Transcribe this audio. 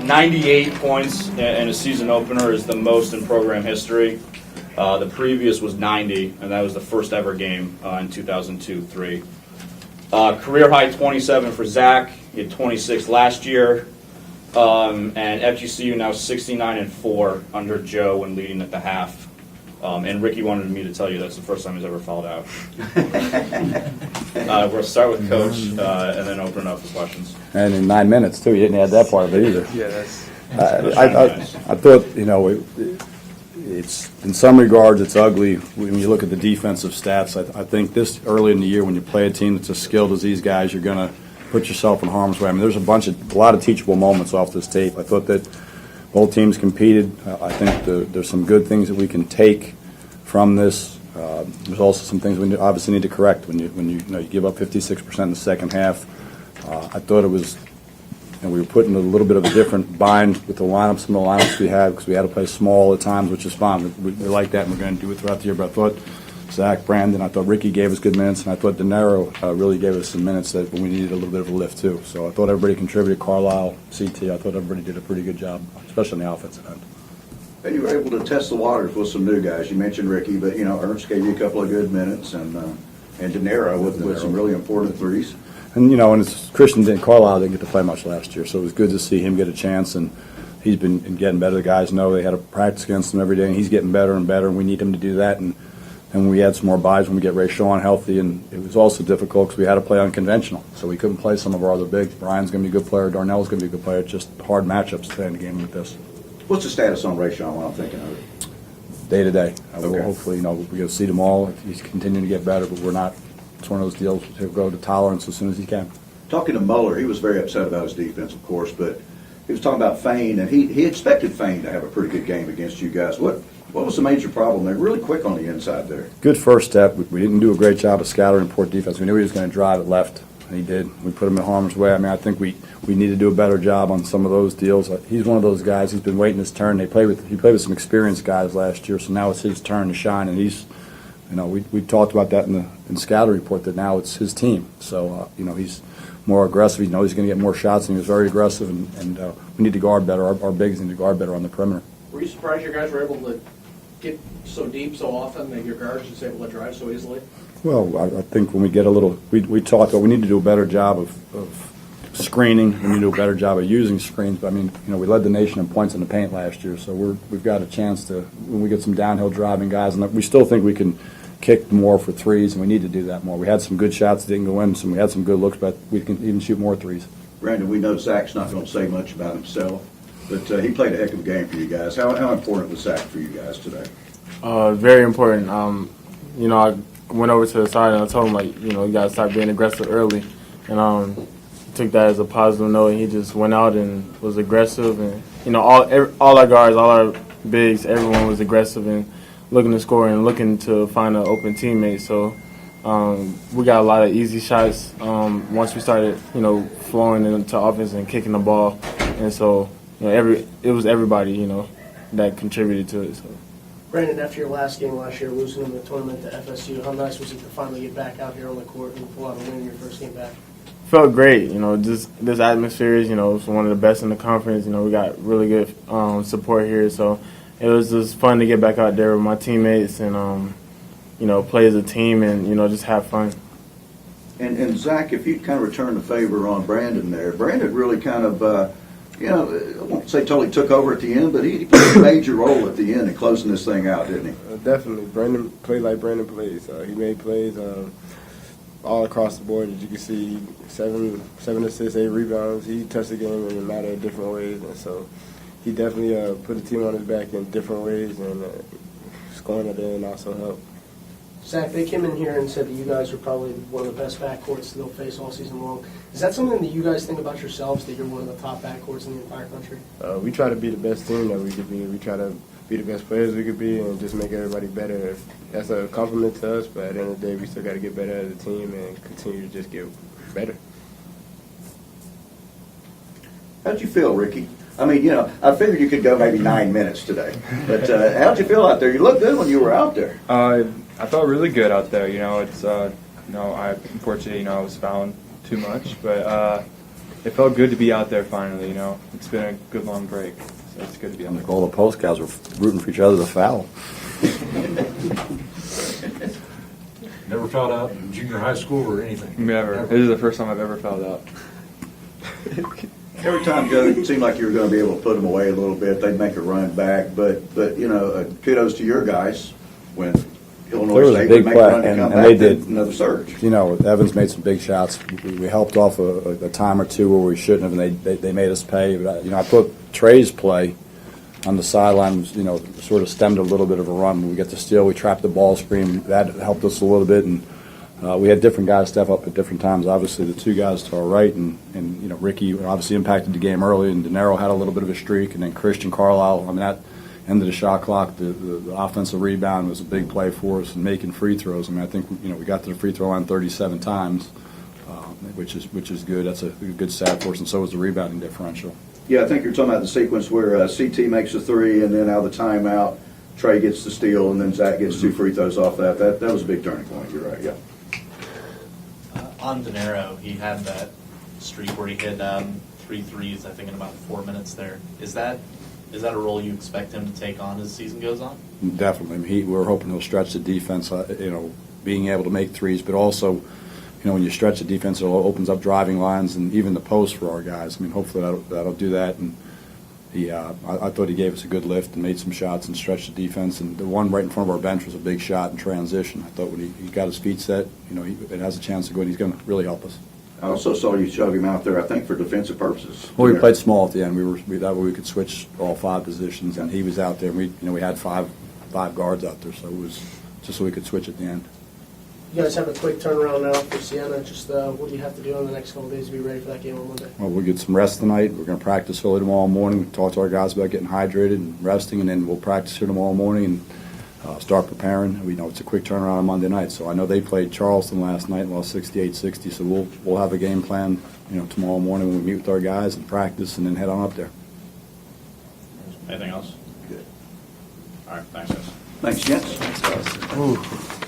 98 points in a season opener is the most in program history. The previous was 90, and that was the first ever game in 2002-03. Career high 27 for Zach. He had 26 last year. And FGCU now 69-4 under Joe when leading at the half. And Ricky wanted me to tell you that's the first time he's ever fouled out. We'll start with Coach and then open it up for questions. And in 9 minutes, too. You didn't add that part of it either. Yeah, that's... I thought, it's in some regards it's ugly when you look at the defensive stats. I think this early in the year when you play a team that's as skilled as these guys, you're going to put yourself in harm's way. I mean, there's a lot of teachable moments off this tape. I thought that both teams competed. I think there's some good things that we can take from this. There's also some things we obviously need to correct when you give up 56% in the second half. I thought it was, we were put in a little bit of a different bind with the lineups, some of the lineups we had, because we had to play small at times, which is fine. We like that, and we're going to do it throughout the year. But I thought Zach, Brandon, I thought Ricky gave us good minutes, and I thought De Niro really gave us some minutes that we needed a little bit of a lift too. So I thought everybody contributed. Carlisle, CT, I thought everybody did a pretty good job, especially on the offensive end. And you were able to test the waters with some new guys. You mentioned Ricky, but Ernst gave you a couple of good minutes, and De Niro with some really important threes. And and Carlisle didn't get to play much last year, so it was good to see him get a chance. And he's been getting better. The guys know they had to practice against him every day, and he's getting better and better. And we need him to do that. And we had some more buys when we get Ray Shawn healthy, and it was also difficult because we had to play unconventional, so we couldn't play some of our other bigs. Brian's going to be a good player. Darnell's going to be a good player. It's just hard matchups today in a game like this. What's the status on Ray Shawn while I'm thinking of it? Day to day. Okay. Hopefully, we're going to see them all. He's continuing to get better, but we're not. It's one of those deals. He'll go to tolerance as soon as he can. Talking to Muller, he was very upset about his defense, of course, but he was talking about Fain, and he expected Fain to have a pretty good game against you guys. What was the major problem? They're really quick on the inside there. Good first step. We didn't do a great job of scattering port defense. We knew he was going to drive it left, and he did. We put him in harm's way. I mean, I think we need to do a better job on some of those deals. He's one of those guys. He's been waiting his turn. He played with some experienced guys last year, so now it's his turn to shine. And he's, we talked about that in the scatter report that now it's his team. So he's more aggressive. He knows he's going to get more shots, and he was very aggressive. And we need to guard better. Our bigs need to guard better on the perimeter. Were you surprised you guys were able to get so deep so often that your guards just able to drive so easily? Well, I think when we get a little, we talked about we need to do a better job of screening. We need to do a better job of using screens. But I mean, we led the nation in points in the paint last year, so we've got a chance to, when we get some downhill driving guys, and we still think we can kick more for threes, and we need to do that more. We had some good shots that didn't go in, we had some good looks, but we can even shoot more threes. Brandon, we know Zach's not going to say much about himself, but he played a heck of a game for you guys. How important was Zach for you guys today? Very important. I went over to the side and I told him, you got to start being aggressive early. And took that as a positive note, and he just went out and was aggressive. And, all our guards, all our bigs, everyone was aggressive and looking to score and looking to find an open teammate. So we got a lot of easy shots once we started, flowing into offense and kicking the ball. And so, it was everybody, that contributed to it. So. Brandon, after your last game last year, losing in the tournament to FSU, how nice was it to finally get back out here on the court and pull out a win in your first game back? Felt great, just this atmosphere is, it's one of the best in the conference. We got really good support here, so it was just fun to get back out there with my teammates and, play as a team and, just have fun. And Zach, if you'd kind of return the favor on Brandon there, Brandon really kind of, I won't say totally took over at the end, but he played a major role at the end in closing this thing out, didn't he? Definitely. Brandon played like Brandon plays. He made plays all across the board. As you can see, 7 assists, 8 rebounds. He touched the game in a matter of different ways, and so he definitely put the team on his back in different ways, and scoring at the end also helped. Zach, they came in here and said that you guys are probably one of the best backcourts they'll face all season long. Is that something that you guys think about yourselves, that you're one of the top backcourts in the entire country? We try to be the best team that we could be. We try to be the best players we could be and just make everybody better. That's a compliment to us, but at the end of the day, we still got to get better as a team and continue to just get better. How'd you feel, Ricky? I mean, I figured you could go maybe 9 minutes today, but how'd you feel out there? You looked good when you were out there. I felt really good out there. It's I unfortunately I was fouling too much, but it felt good to be out there finally. You know, it's been a good long break, so it's good to be out Like there. all the post guys were rooting for each other to foul. Never fouled out in junior high school or anything? Never. This is the first time I've ever fouled out. Every time, Joe, it seemed like you were going to be able to put them away a little bit. They'd make a run back, but you know, kudos to your guys when There Illinois was a State big would make a run play, to come and back. they did. Another surge. You know, Evans made some big shots. We helped off a time or two where we shouldn't have, and they made us pay. But, you know, I thought Trey's play on the sideline was, you know, sort of stemmed a little bit of a run. When we get the steal, we trapped the ball screen. That helped us a little bit, and we had different guys step up at different times. Obviously, the two guys to our right, and you know, Ricky obviously impacted the game early, and De Niro had a little bit of a streak, and then Christian Carlisle. I mean, that ended the shot clock. The offensive rebound was a big play for us, and making free throws. I mean, I think, you know, we got to the free throw line 37 times, which is good. That's a good stat for us, and so was the rebounding differential. Yeah, I think you're talking about the sequence where CT makes a three, and then out of the timeout, Trey gets the steal, and then Zach gets two free throws off that. That was a big turning point. You're right. Yeah. On De Niro, he had that streak where he hit 3 threes, I think, in about 4 minutes there. Is that a role you expect him to take on as the season goes on? Definitely. I mean, we're hoping he'll stretch the defense, you know, being able to make threes, but also, you know, when you stretch the defense, it opens up driving lines and even the post for our guys. I mean, hopefully that'll do that. And I thought he gave us a good lift and made some shots and stretched the defense. And the one right in front of our bench was a big shot in transition. I thought when he got his feet set, you know, it has a chance to go, and he's going to really help us. I also saw you shove him out there, I think, for defensive purposes. Well, we played small at the end. That way we could switch all 5 positions, and he was out there. And we had five guards out there, so it was just so we could switch at the end. You guys have a quick turnaround now for Siena. Just what do you have to do in the next couple of days to be ready for that game on Monday? Well, we'll get some rest tonight. We're going to practice early tomorrow morning. Talk to our guys about getting hydrated and resting, and then we'll practice here tomorrow morning and start preparing. We know it's a quick turnaround on Monday night, so I know they played Charleston last night and lost 68-60. So we'll have a game plan, you know, tomorrow morning when we meet with our guys and practice, and then head on up there. Anything else? Good. All right, thanks, guys. Thanks, gents.